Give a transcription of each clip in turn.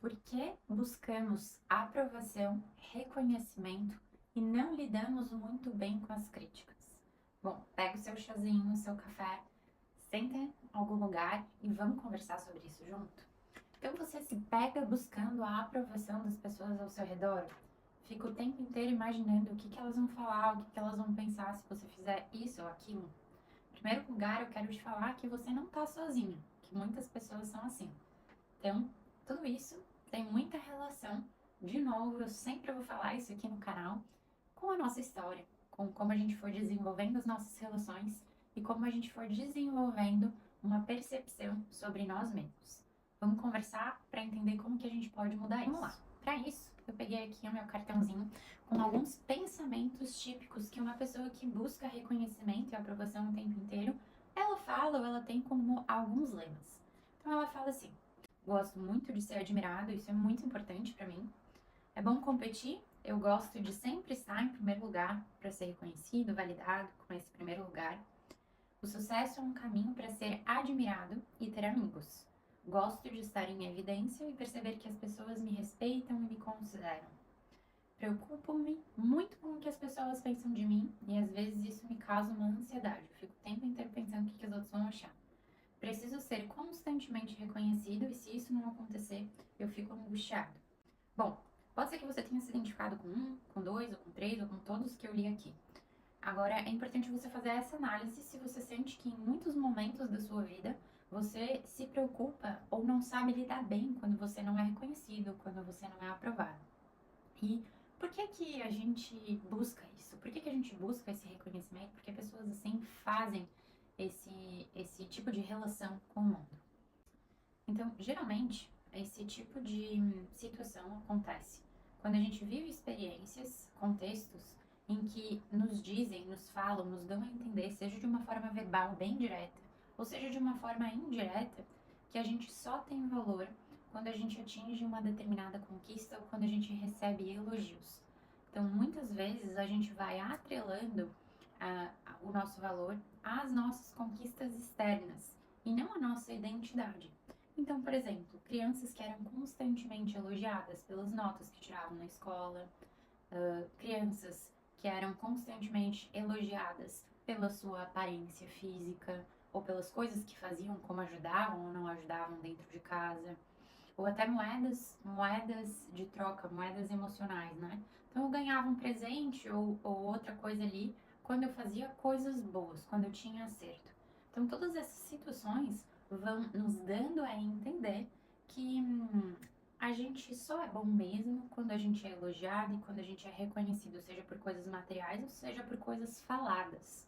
Por que buscamos aprovação, reconhecimento e não lidamos muito bem com as críticas? Bom, pega o seu chazinho, o seu café, senta em algum lugar e vamos conversar sobre isso junto. Então você se pega buscando a aprovação das pessoas ao seu redor? Fica o tempo inteiro imaginando o que que elas vão falar, o que que elas vão pensar se você fizer isso ou aquilo? Em primeiro lugar, eu quero te falar que você não está sozinho, que muitas pessoas são assim. Então, tudo isso tem muita relação, de novo, eu sempre vou falar isso aqui no canal, com a nossa história, com como a gente foi desenvolvendo as nossas relações e como a gente foi desenvolvendo uma percepção sobre nós mesmos. Vamos conversar para entender como que a gente pode mudar isso. Vamos lá. Para isso, eu peguei aqui o meu cartãozinho com alguns pensamentos típicos que uma pessoa que busca reconhecimento e aprovação o tempo inteiro, ela fala ou ela tem como alguns lemas. Então ela fala assim: gosto muito de ser admirado, isso é muito importante para mim. É bom competir, eu gosto de sempre estar em primeiro lugar para ser reconhecido, validado com esse primeiro lugar. O sucesso é um caminho para ser admirado e ter amigos. Gosto de estar em evidência e perceber que as pessoas me respeitam e me consideram. Preocupo-me muito com o que as pessoas pensam de mim e às vezes isso me causa uma ansiedade. Eu fico o tempo inteiro pensando o que os outros vão achar. Preciso ser constantemente reconhecido e se isso não acontecer, eu fico angustiado. Bom, pode ser que você tenha se identificado com um, com dois, ou com três, ou com todos que eu li aqui. Agora, é importante você fazer essa análise se você sente que em muitos momentos da sua vida você se preocupa ou não sabe lidar bem quando você não é reconhecido, quando você não é aprovado. E por que que a gente busca isso? Por que que a gente busca esse reconhecimento? Porque pessoas assim fazem esse tipo de relação com o mundo. Então, geralmente, esse tipo de situação acontece quando a gente vive experiências, contextos em que nos dizem, nos falam, nos dão a entender, seja de uma forma verbal bem direta, ou seja de uma forma indireta, que a gente só tem valor quando a gente atinge uma determinada conquista ou quando a gente recebe elogios. Então, muitas vezes a gente vai atrelando o nosso valor às nossas conquistas externas e não à nossa identidade. Então, por exemplo, crianças que eram constantemente elogiadas pelas notas que tiravam na escola, crianças que eram constantemente elogiadas pela sua aparência física ou pelas coisas que faziam, como ajudavam ou não ajudavam dentro de casa, ou até moedas de troca, moedas emocionais, né? Então eu ganhava um presente ou outra coisa ali quando eu fazia coisas boas, quando eu tinha acerto. Então todas essas situações vão nos dando a entender que a gente só é bom mesmo quando a gente é elogiado e quando a gente é reconhecido, seja por coisas materiais ou seja por coisas faladas.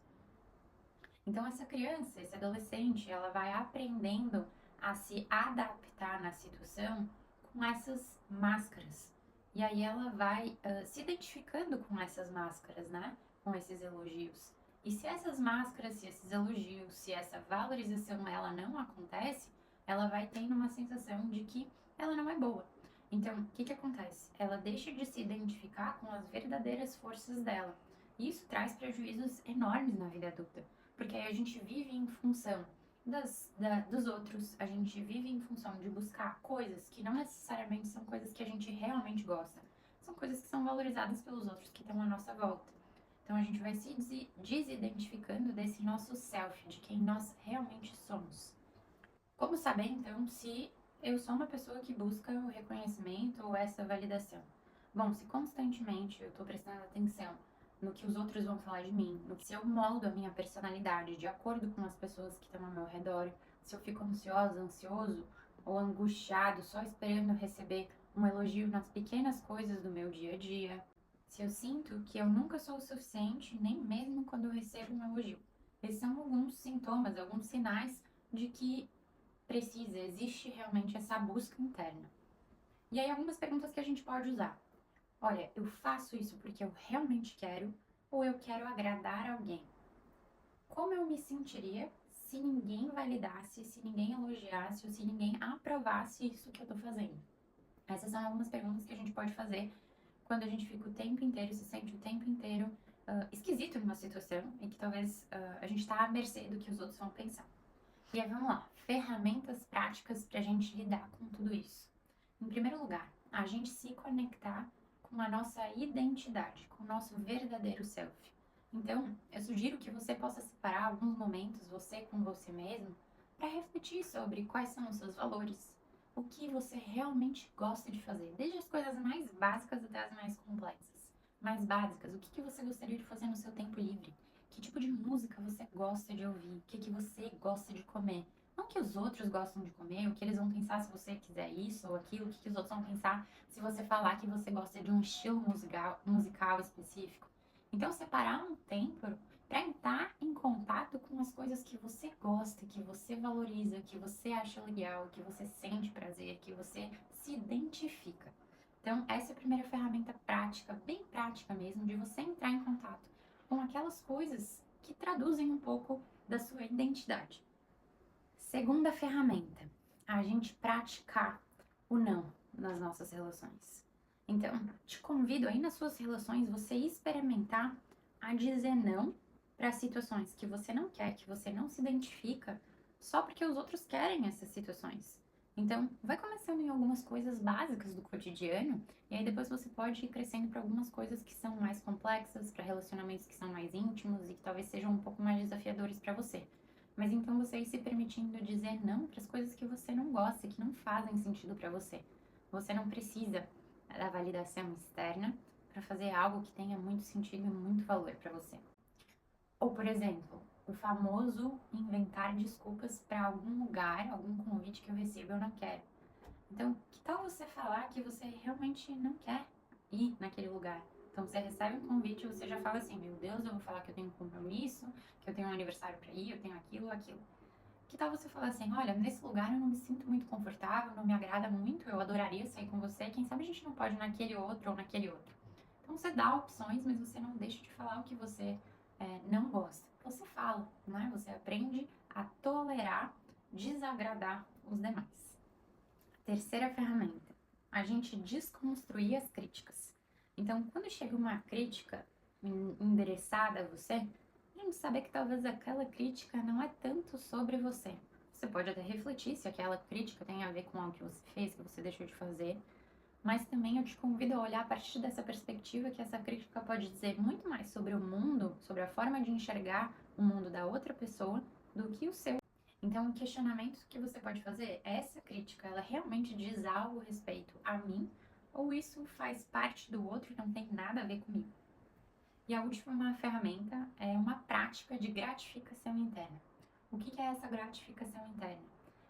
Então essa criança, esse adolescente, ela vai aprendendo a se adaptar na situação com essas máscaras. E aí ela vai se identificando com essas máscaras, né? Com esses elogios. E se essas máscaras, se esses elogios, se essa valorização ela não acontece, ela vai tendo uma sensação de que ela não é boa. Então, o que que acontece? Ela deixa de se identificar com as verdadeiras forças dela. E isso traz prejuízos enormes na vida adulta, porque aí a gente vive em função dos outros, a gente vive em função de buscar coisas que não necessariamente são coisas que a gente realmente gosta, são coisas que são valorizadas pelos outros que estão à nossa volta. Então a gente vai se desidentificando desse nosso self, de quem nós realmente somos. Como saber então se eu sou uma pessoa que busca o reconhecimento ou essa validação? Bom, se constantemente eu estou prestando atenção no que os outros vão falar de mim, no que se eu moldo a minha personalidade de acordo com as pessoas que estão ao meu redor, se eu fico ansiosa, ansioso ou angustiado só esperando receber um elogio nas pequenas coisas do meu dia a dia, se eu sinto que eu nunca sou o suficiente, nem mesmo quando eu recebo um elogio. Esses são alguns sintomas, alguns sinais de que existe realmente essa busca interna. E aí algumas perguntas que a gente pode usar. Olha, eu faço isso porque eu realmente quero ou eu quero agradar alguém? Como eu me sentiria se ninguém validasse, se ninguém elogiasse ou se ninguém aprovasse isso que eu tô fazendo? Essas são algumas perguntas que a gente pode fazer quando a gente fica o tempo inteiro, se sente o tempo inteiro esquisito numa situação e que talvez a gente está à mercê do que os outros vão pensar. E aí vamos lá, ferramentas práticas para a gente lidar com tudo isso. Em primeiro lugar, a gente se conectar com a nossa identidade, com o nosso verdadeiro self. Então, eu sugiro que você possa separar alguns momentos, você com você mesmo, para refletir sobre quais são os seus valores, o que você realmente gosta de fazer, desde as coisas mais básicas até as mais complexas. Mais básicas, o que você gostaria de fazer no seu tempo livre? Que tipo de música você gosta de ouvir? O que você gosta de comer? Não que os outros gostam de comer, o que eles vão pensar se você quiser isso ou aquilo, o que os outros vão pensar se você falar que você gosta de um estilo musical específico. Então, separar um tempo para entrar em contato com as coisas que você gosta, que você valoriza, que você acha legal, que você sente prazer, que você se identifica. Então, essa é a primeira ferramenta prática, bem prática mesmo, de você entrar em contato com aquelas coisas que traduzem um pouco da sua identidade. Segunda ferramenta, a gente praticar o não nas nossas relações. Então, te convido aí nas suas relações você experimentar a dizer não para situações que você não quer, que você não se identifica, só porque os outros querem essas situações. Então, vai começando em algumas coisas básicas do cotidiano, e aí depois você pode ir crescendo para algumas coisas que são mais complexas, para relacionamentos que são mais íntimos e que talvez sejam um pouco mais desafiadores para você. Mas então você ir se permitindo dizer não para as coisas que você não gosta, que não fazem sentido para você. Você não precisa da validação externa para fazer algo que tenha muito sentido e muito valor para você. Ou, por exemplo, o famoso inventar desculpas para algum lugar, algum convite que eu recebo eu não quero. Então, que tal você falar que você realmente não quer ir naquele lugar? Então, você recebe um convite e você já fala assim: meu Deus, eu vou falar que eu tenho um compromisso, que eu tenho um aniversário para ir, eu tenho aquilo, aquilo. Que tal você falar assim: olha, nesse lugar eu não me sinto muito confortável, não me agrada muito, eu adoraria sair com você, quem sabe a gente não pode ir naquele outro ou naquele outro. Então, você dá opções, mas você não deixa de falar o que você não gosta. Você fala, né? Você aprende a tolerar, desagradar os demais. Terceira ferramenta, a gente desconstruir as críticas. Então, quando chega uma crítica endereçada a você, a gente sabe que talvez aquela crítica não é tanto sobre você. Você pode até refletir se aquela crítica tem a ver com algo que você fez, que você deixou de fazer, mas também eu te convido a olhar a partir dessa perspectiva que essa crítica pode dizer muito mais sobre o mundo, sobre a forma de enxergar o mundo da outra pessoa, do que o seu. Então, o questionamento que você pode fazer é: essa crítica, ela realmente diz algo a respeito a mim? Ou isso faz parte do outro e não tem nada a ver comigo? E a última ferramenta é uma prática de gratificação interna. O que é essa gratificação interna?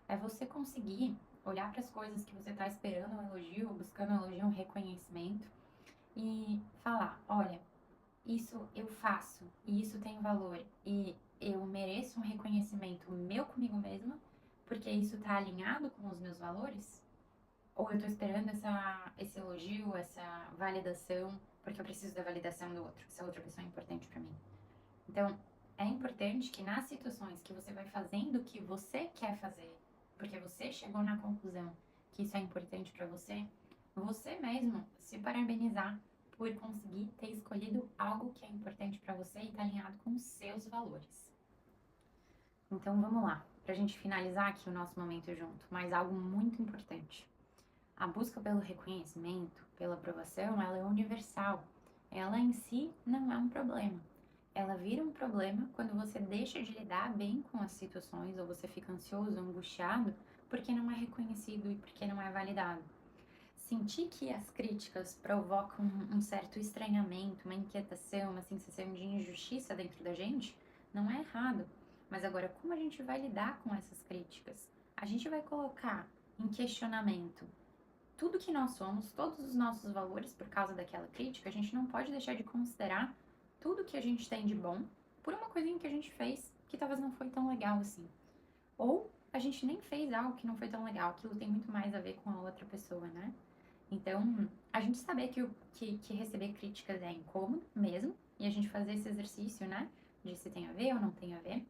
É você conseguir olhar para as coisas que você está esperando um elogio, buscando um elogio, um reconhecimento, e falar: olha, isso eu faço, e isso tem valor, e eu mereço um reconhecimento meu comigo mesma, porque isso está alinhado com os meus valores? Ou eu estou esperando esse elogio, essa validação, porque eu preciso da validação do outro, essa outra pessoa é importante para mim? Então, é importante que nas situações que você vai fazendo o que você quer fazer, porque você chegou na conclusão que isso é importante para você, você mesmo se parabenizar por conseguir ter escolhido algo que é importante para você e está alinhado com os seus valores. Então vamos lá, para a gente finalizar aqui o nosso momento junto, mas algo muito importante. A busca pelo reconhecimento, pela aprovação, ela é universal. Ela em si não é um problema. Ela vira um problema quando você deixa de lidar bem com as situações ou você fica ansioso, angustiado, porque não é reconhecido e porque não é validado. Sentir que as críticas provocam um certo estranhamento, uma inquietação, uma sensação de injustiça dentro da gente, não é errado. Mas agora, como a gente vai lidar com essas críticas? A gente vai colocar em questionamento tudo que nós somos, todos os nossos valores por causa daquela crítica. A gente não pode deixar de considerar tudo que a gente tem de bom por uma coisinha que a gente fez que talvez não foi tão legal assim. Ou a gente nem fez algo que não foi tão legal, aquilo tem muito mais a ver com a outra pessoa, né? Então, a gente saber que receber críticas é incômodo mesmo, e a gente fazer esse exercício, né, de se tem a ver ou não tem a ver,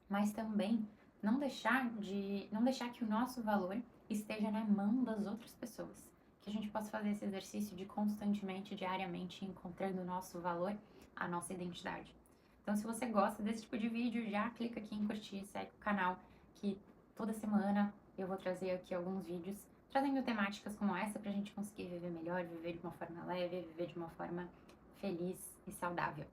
mas também não deixar que o nosso valor esteja na mão das outras pessoas. Que a gente possa fazer esse exercício de constantemente, diariamente, encontrando o nosso valor, a nossa identidade. Então, se você gosta desse tipo de vídeo, já clica aqui em curtir, segue o canal, que toda semana eu vou trazer aqui alguns vídeos trazendo temáticas como essa pra gente conseguir viver melhor, viver de uma forma leve, viver de uma forma feliz e saudável.